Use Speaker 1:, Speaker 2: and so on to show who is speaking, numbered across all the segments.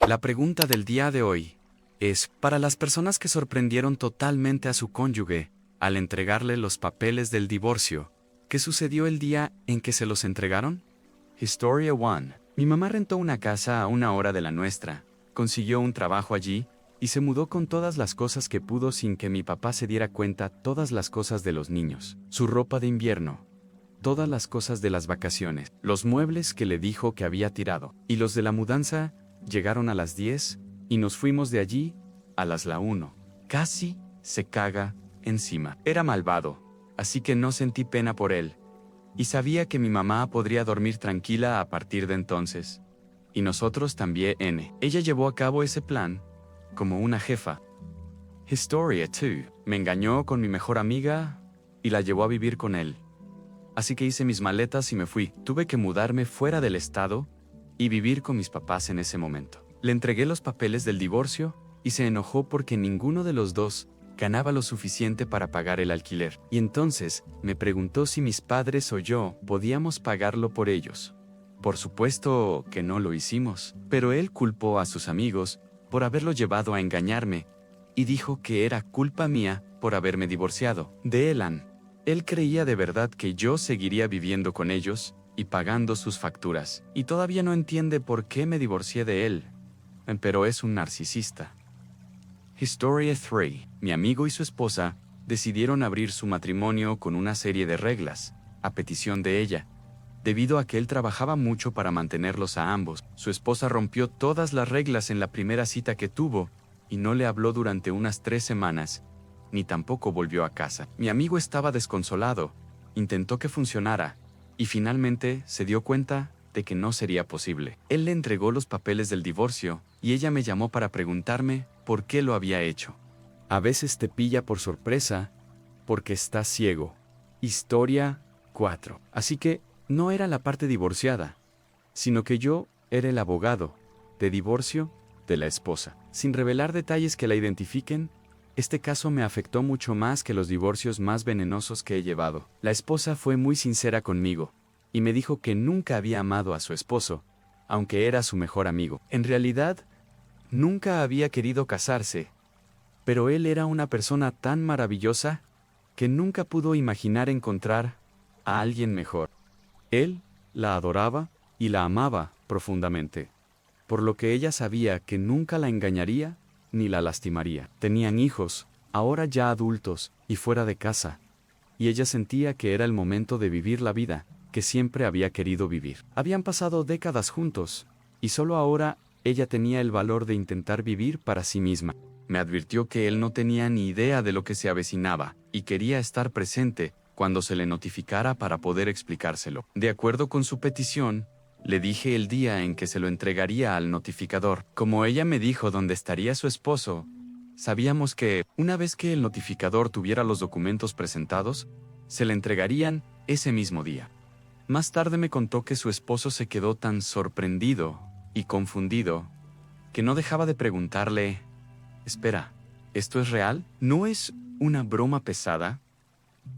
Speaker 1: La pregunta del día de hoy es, para las personas que sorprendieron totalmente a su cónyuge al entregarle los papeles del divorcio, ¿qué sucedió el día en que se los entregaron? Historia 1. Mi mamá rentó una casa a 1 hora de la nuestra, consiguió un trabajo allí y se mudó con todas las cosas que pudo sin que mi papá se diera cuenta, todas las cosas de los niños, su ropa de invierno, todas las cosas de las vacaciones, los muebles que le dijo que había tirado, y los de la mudanza llegaron a las 10 y nos fuimos de allí a las la 1. Casi se caga encima. Era malvado, así que no sentí pena por él. Y sabía que mi mamá podría dormir tranquila a partir de entonces. Y nosotros también. Ella llevó a cabo ese plan como una jefa. Historia 2. Me engañó con mi mejor amiga y la llevó a vivir con él. Así que hice mis maletas y me fui. Tuve que mudarme fuera del estado y vivir con mis papás en ese momento. Le entregué los papeles del divorcio y se enojó porque ninguno de los dos ganaba lo suficiente para pagar el alquiler. Y entonces me preguntó si mis padres o yo podíamos pagarlo por ellos. Por supuesto que no lo hicimos, pero él culpó a sus amigos por haberlo llevado a engañarme y dijo que era culpa mía por haberme divorciado de Elan. Él creía de verdad que yo seguiría viviendo con ellos y pagando sus facturas, y todavía no entiende por qué me divorcié de él, pero es un narcisista. Historia 3. Mi amigo y su esposa decidieron abrir su matrimonio con una serie de reglas, a petición de ella. Debido a que él trabajaba mucho para mantenerlos a ambos, su esposa rompió todas las reglas en la primera cita que tuvo y no le habló durante unas 3 semanas, ni tampoco volvió a casa. Mi amigo estaba desconsolado, intentó que funcionara, y finalmente se dio cuenta de que no sería posible. Él le entregó los papeles del divorcio, y ella me llamó para preguntarme por qué lo había hecho. A veces te pilla por sorpresa, porque estás ciego. Historia 4. Así que no era la parte divorciada, sino que yo era el abogado de divorcio de la esposa. Sin revelar detalles que la identifiquen, este caso me afectó mucho más que los divorcios más venenosos que he llevado. La esposa fue muy sincera conmigo y me dijo que nunca había amado a su esposo, aunque era su mejor amigo. En realidad, nunca había querido casarse, pero él era una persona tan maravillosa que nunca pudo imaginar encontrar a alguien mejor. Él la adoraba y la amaba profundamente, por lo que ella sabía que nunca la engañaría ni la lastimaría. Tenían hijos, ahora ya adultos y fuera de casa, y ella sentía que era el momento de vivir la vida que siempre había querido vivir. Habían pasado décadas juntos, y solo ahora ella tenía el valor de intentar vivir para sí misma. Me advirtió que él no tenía ni idea de lo que se avecinaba, y quería estar presente cuando se le notificara para poder explicárselo. De acuerdo con su petición, le dije el día en que se lo entregaría al notificador. Como ella me dijo dónde estaría su esposo, sabíamos que, una vez que el notificador tuviera los documentos presentados, se le entregarían ese mismo día. Más tarde me contó que su esposo se quedó tan sorprendido y confundido que no dejaba de preguntarle: «Espera, ¿esto es real? ¿No es una broma pesada?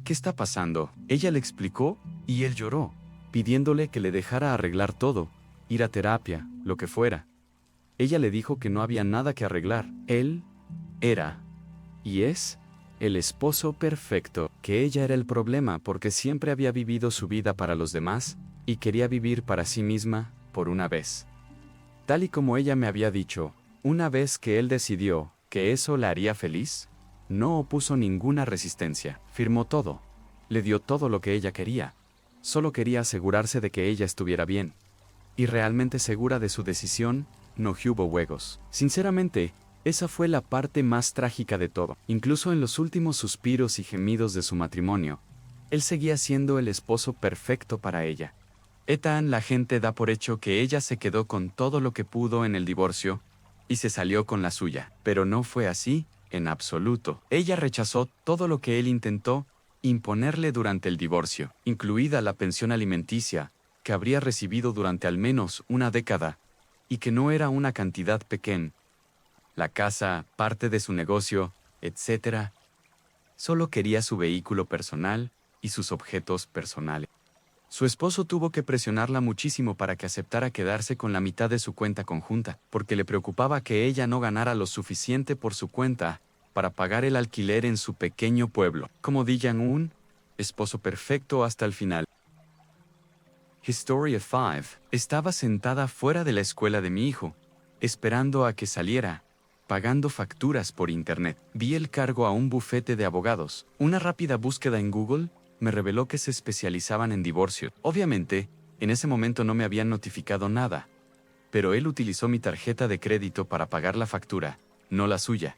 Speaker 1: ¿Qué está pasando?». Ella le explicó y él lloró, pidiéndole que le dejara arreglar todo, ir a terapia, lo que fuera. Ella le dijo que no había nada que arreglar. Él era, y es, el esposo perfecto, que ella era el problema porque siempre había vivido su vida para los demás y quería vivir para sí misma por una vez. Tal y como ella me había dicho, una vez que él decidió que eso la haría feliz, no opuso ninguna resistencia, firmó todo, le dio todo lo que ella quería. Solo quería asegurarse de que ella estuviera bien. Y realmente segura de su decisión, no hubo juegos. Sinceramente, esa fue la parte más trágica de todo. Incluso en los últimos suspiros y gemidos de su matrimonio, él seguía siendo el esposo perfecto para ella. La gente da por hecho que ella se quedó con todo lo que pudo en el divorcio y se salió con la suya. Pero no fue así, en absoluto. Ella rechazó todo lo que él intentó imponerle durante el divorcio, incluida la pensión alimenticia, que habría recibido durante al menos una década, y que no era una cantidad pequeña. La casa, parte de su negocio, etc. Solo quería su vehículo personal y sus objetos personales. Su esposo tuvo que presionarla muchísimo para que aceptara quedarse con la mitad de su cuenta conjunta, porque le preocupaba que ella no ganara lo suficiente por su cuenta para pagar el alquiler en su pequeño pueblo. Como digan, un esposo perfecto hasta el final. Historia 5. Estaba sentada fuera de la escuela de mi hijo, esperando a que saliera, pagando facturas por internet. Vi el cargo a un bufete de abogados. Una rápida búsqueda en Google me reveló que se especializaban en divorcio. Obviamente, en ese momento no me habían notificado nada, pero él utilizó mi tarjeta de crédito para pagar la factura, no la suya.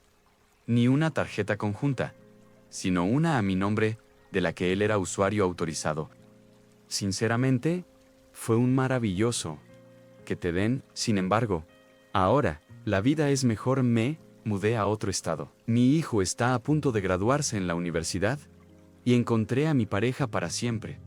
Speaker 1: Ni una tarjeta conjunta, sino una a mi nombre, de la que él era usuario autorizado. Sinceramente, fue un maravilloso que te den. Sin embargo, ahora, la vida es mejor. Me mudé a otro estado. Mi hijo está a punto de graduarse en la universidad y encontré a mi pareja para siempre.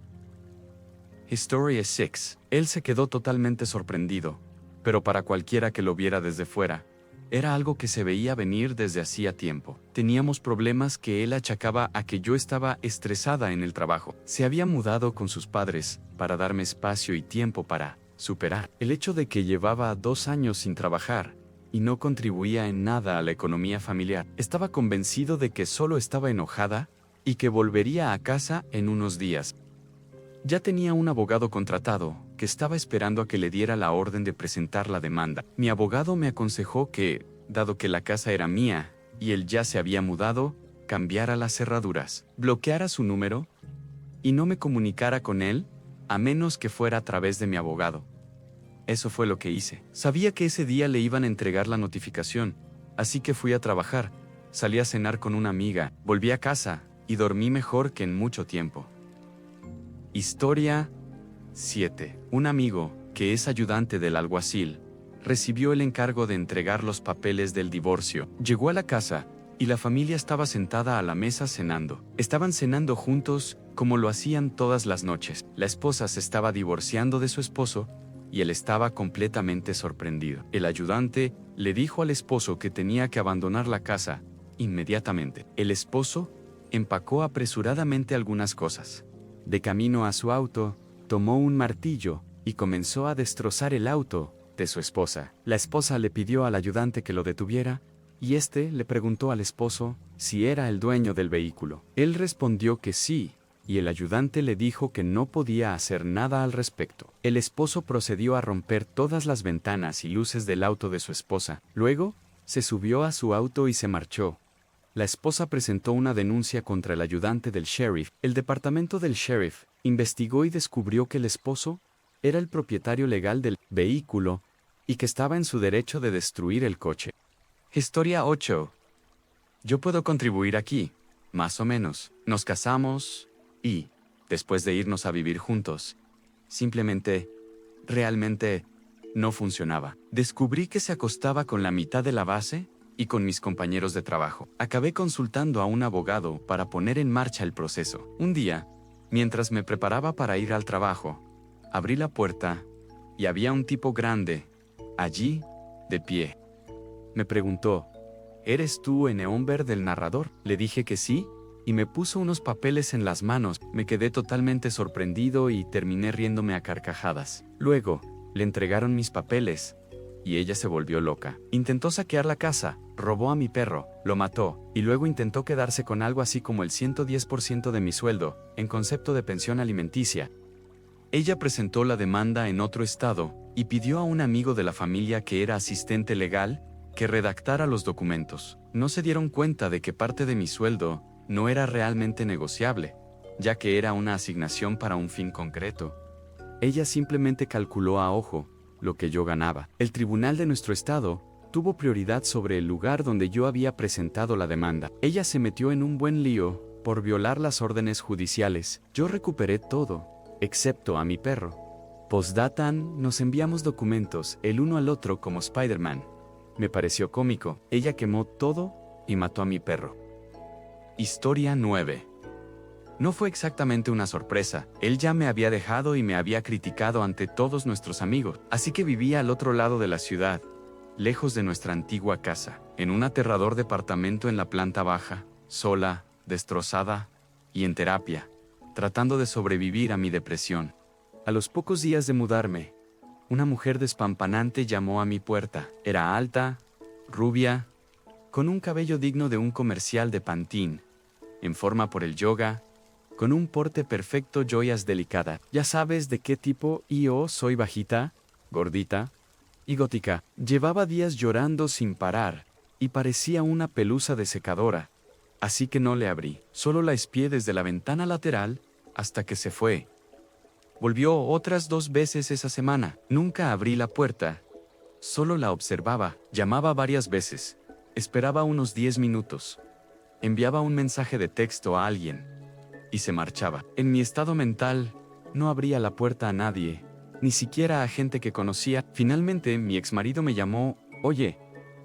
Speaker 1: Historia 6. Él se quedó totalmente sorprendido, pero para cualquiera que lo viera desde fuera, era algo que se veía venir desde hacía tiempo. Teníamos problemas que él achacaba a que yo estaba estresada en el trabajo. Se había mudado con sus padres para darme espacio y tiempo para superar el hecho de que llevaba 2 años sin trabajar y no contribuía en nada a la economía familiar. Estaba convencido de que solo estaba enojada y que volvería a casa en unos días. Ya tenía un abogado contratado, que estaba esperando a que le diera la orden de presentar la demanda. Mi abogado me aconsejó que, dado que la casa era mía, y él ya se había mudado, cambiara las cerraduras, bloqueara su número, y no me comunicara con él, a menos que fuera a través de mi abogado. Eso fue lo que hice. Sabía que ese día le iban a entregar la notificación, así que fui a trabajar, salí a cenar con una amiga, volví a casa, y dormí mejor que en mucho tiempo. Historia 7. Un amigo, que es ayudante del alguacil, recibió el encargo de entregar los papeles del divorcio. Llegó a la casa, y la familia estaba sentada a la mesa cenando. Estaban cenando juntos, como lo hacían todas las noches. La esposa se estaba divorciando de su esposo, y él estaba completamente sorprendido. El ayudante le dijo al esposo que tenía que abandonar la casa inmediatamente. El esposo empacó apresuradamente algunas cosas. De camino a su auto, tomó un martillo y comenzó a destrozar el auto de su esposa. La esposa le pidió al ayudante que lo detuviera, y este le preguntó al esposo si era el dueño del vehículo. Él respondió que sí, y el ayudante le dijo que no podía hacer nada al respecto. El esposo procedió a romper todas las ventanas y luces del auto de su esposa. Luego, se subió a su auto y se marchó. La esposa presentó una denuncia contra el ayudante del sheriff. El departamento del sheriff investigó y descubrió que el esposo era el propietario legal del vehículo y que estaba en su derecho de destruir el coche. Historia 8. Yo puedo contribuir aquí, más o menos. Nos casamos y, después de irnos a vivir juntos, realmente, no funcionaba. Descubrí que se acostaba con la mitad de la base y con mis compañeros de trabajo. Acabé consultando a un abogado para poner en marcha el proceso. Un día, mientras me preparaba para ir al trabajo, abrí la puerta y había un tipo grande, allí, de pie. Me preguntó, ¿eres tú Eneón Verde el narrador? Le dije que sí, y me puso unos papeles en las manos. Me quedé totalmente sorprendido y terminé riéndome a carcajadas. Luego, le entregaron mis papeles, y ella se volvió loca. Intentó saquear la casa, robó a mi perro, lo mató, y luego intentó quedarse con algo así como el 110% de mi sueldo, en concepto de pensión alimenticia. Ella presentó la demanda en otro estado, y pidió a un amigo de la familia que era asistente legal, que redactara los documentos. No se dieron cuenta de que parte de mi sueldo no era realmente negociable, ya que era una asignación para un fin concreto. Ella simplemente calculó a ojo lo que yo ganaba. El tribunal de nuestro estado tuvo prioridad sobre el lugar donde yo había presentado la demanda. Ella se metió en un buen lío por violar las órdenes judiciales. Yo recuperé todo, excepto a mi perro. Postdatan, nos enviamos documentos el uno al otro como Spider-Man. Me pareció cómico. Ella quemó todo y mató a mi perro. Historia 9. No fue exactamente una sorpresa. Él ya me había dejado y me había criticado ante todos nuestros amigos, así que vivía al otro lado de la ciudad, lejos de nuestra antigua casa, en un aterrador departamento en la planta baja, sola, destrozada y en terapia, tratando de sobrevivir a mi depresión. A los pocos días de mudarme, una mujer despampanante llamó a mi puerta. Era alta, rubia, con un cabello digno de un comercial de Pantene, en forma por el yoga, con un porte perfecto, joyas delicadas. Ya sabes de qué tipo, y yo soy bajita, gordita y gótica. Llevaba días llorando sin parar, y parecía una pelusa de secadora, así que no le abrí. Solo la espié desde la ventana lateral hasta que se fue. Volvió otras 2 veces esa semana. Nunca abrí la puerta. Solo la observaba, llamaba varias veces. Esperaba unos 10 minutos. Enviaba un mensaje de texto a alguien. Y se marchaba. En mi estado mental, no abría la puerta a nadie, ni siquiera a gente que conocía. Finalmente, mi exmarido me llamó. Oye,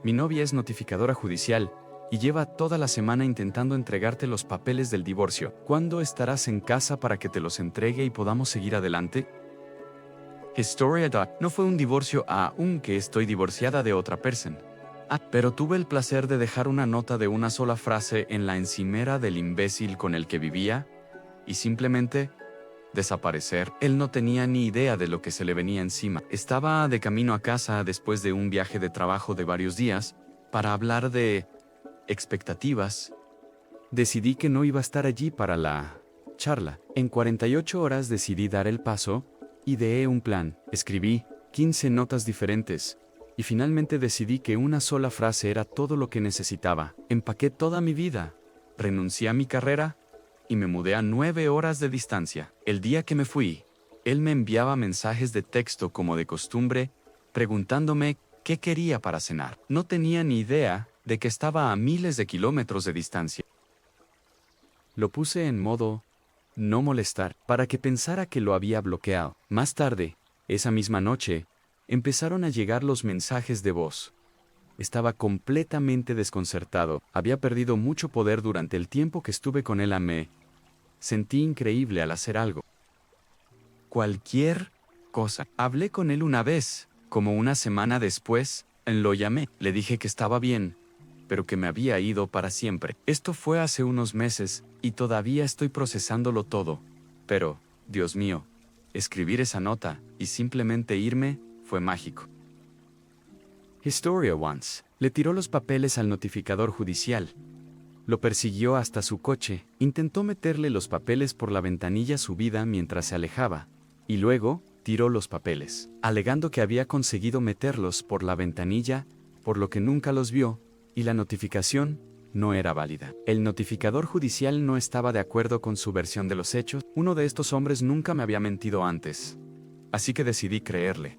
Speaker 1: mi novia es notificadora judicial y lleva toda la semana intentando entregarte los papeles del divorcio. ¿Cuándo estarás en casa para que te los entregue y podamos seguir adelante? Historia. No fue un divorcio aunque estoy divorciada de otra persona. Pero tuve el placer de dejar una nota de una sola frase en la encimera del imbécil con el que vivía y simplemente desaparecer. Él no tenía ni idea de lo que se le venía encima. Estaba de camino a casa después de un viaje de trabajo de varios días para hablar de expectativas. Decidí que no iba a estar allí para la charla. En 48 horas decidí dar el paso, ideé un plan, escribí 15 notas diferentes, y finalmente decidí que una sola frase era todo lo que necesitaba. Empaqué toda mi vida, renuncié a mi carrera y me mudé a 9 horas de distancia. El día que me fui, él me enviaba mensajes de texto como de costumbre, preguntándome qué quería para cenar. No tenía ni idea de que estaba a miles de kilómetros de distancia. Lo puse en modo no molestar para que pensara que lo había bloqueado. Más tarde, esa misma noche, empezaron a llegar los mensajes de voz. Estaba completamente desconcertado. Había perdido mucho poder durante el tiempo que estuve con él. Me sentí increíble al hacer algo. Cualquier cosa. Hablé con él una vez. Como una semana después, lo llamé. Le dije que estaba bien, pero que me había ido para siempre. Esto fue hace unos meses, y todavía estoy procesándolo todo. Pero, Dios mío, escribir esa nota y simplemente irme fue mágico. Historia once. Le tiró los papeles al notificador judicial. Lo persiguió hasta su coche, intentó meterle los papeles por la ventanilla subida mientras se alejaba, y luego tiró los papeles, alegando que había conseguido meterlos por la ventanilla, por lo que nunca los vio, y la notificación no era válida. El notificador judicial no estaba de acuerdo con su versión de los hechos. Uno de estos hombres nunca me había mentido antes, así que decidí creerle.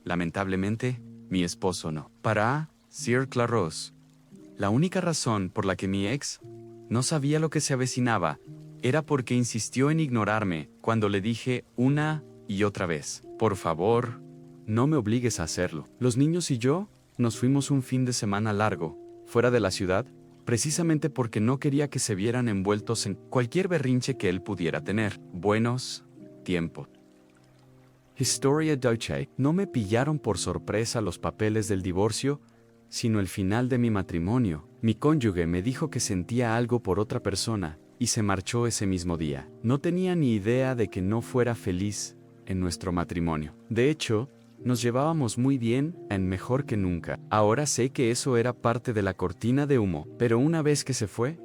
Speaker 1: Lamentablemente, mi esposo no. Para Sir Claros, la única razón por la que mi ex no sabía lo que se avecinaba era porque insistió en ignorarme cuando le dije una y otra vez: por favor, no me obligues a hacerlo. Los niños y yo nos fuimos un fin de semana largo, fuera de la ciudad, precisamente porque no quería que se vieran envueltos en cualquier berrinche que él pudiera tener. Buenos tiempos. Historia Deutsche. No me pillaron por sorpresa los papeles del divorcio, sino el final de mi matrimonio. Mi cónyuge me dijo que sentía algo por otra persona y se marchó ese mismo día. No tenía ni idea de que no fuera feliz en nuestro matrimonio. De hecho, nos llevábamos muy bien, mejor que nunca. Ahora sé que eso era parte de la cortina de humo, pero una vez que se fue,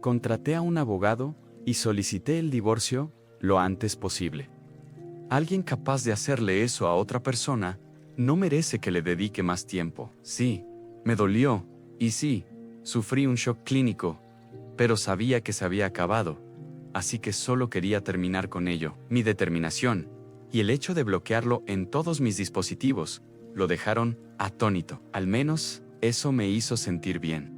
Speaker 1: contraté a un abogado y solicité el divorcio lo antes posible. Alguien capaz de hacerle eso a otra persona no merece que le dedique más tiempo. Sí, me dolió, y sí, sufrí un shock clínico, pero sabía que se había acabado, así que solo quería terminar con ello. Mi determinación y el hecho de bloquearlo en todos mis dispositivos lo dejaron atónito. Al menos, eso me hizo sentir bien.